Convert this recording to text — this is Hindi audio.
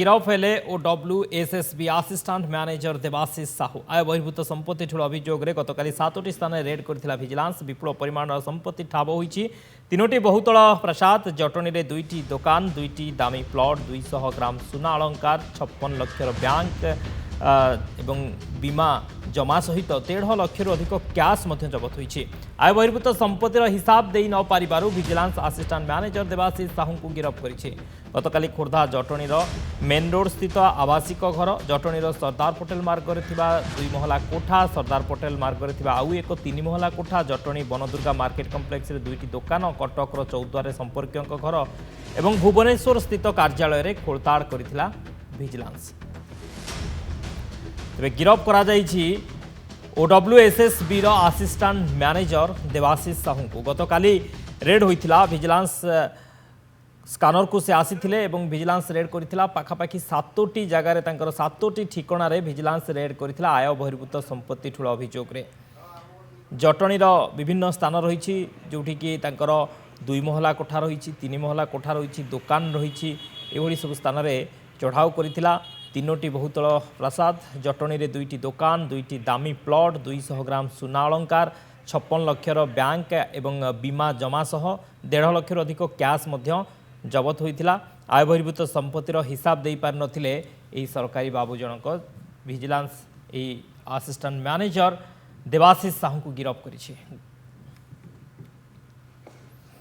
गिरफ हेले OWSSB assistant manager Debashish Sahu आय बहिर्भूत संपत्ति ठूल अभियोग में गतकाली 7टी स्थान रेड कर विजिलेंस विपुल परिमाण संपत्ति ठाब होती 3टी बहुतल प्रसाद जटनी में 2टी दुकान 2टी दामी प्लट 200 ग्राम सुना अलंकार 56 लाख बैंक एवं बीमा जमा सहित 1.5 लाख अधिक कैश जबत होती आय बहिर्भूत संपत्तिर हिसाब दे न पारिबारु vigilance assistant manager Debashish Sahu को गिरफ करिछि। गतकाली खोर्धा जटनीर मेन रोड स्थित आवासिक घर जटनीर सरदार पटेल मार्ग में 2 महला कोठा सरदार पटेल मार्ग में आउ एक 3 महला कोठा जटनी बनदुर्गा मार्केट कम्प्लेक्स 2टी दुकान कटकर चौद्वारे संपर्क घर और भुवनेश्वर स्थित कार्यालय में खोलताड़ कर विजिलेंस। तेज गिरफ करा OWSSB assistant manager Debashish Sahu को गतकाली रेड होता विजिलेंस स्कानर को से आसीथिले एवं विजिलेंस रेड करथिला पाखापाखि 7टी जगार 7टी ठिकाण विजिलेंस रेड करथिला आय बहिर्भूत संपत्ति ठूल अभियोग रे जटनीर विभिन्न स्थान रही जोठी कि 2 महला कोठा रही 3 महला कोठा रही दुकान रही एभली सब स्थान में चढ़ाऊ करथिला 3टी बहुतल प्रसाद जटनी में 2टी दुकान 2टी दामी प्लट 200 ग्राम सुना अलंकार 56 लाखर बैंक एवं बीमा जमा सह 1.5 लाख अधिक कैश जबत होता आय बहिर्भूत संपत्तिर हिसाब दे पार नथिले एही सरकारी बाबू जनक vigilance assistant manager Debashish Sahu को गिरफ करिछि।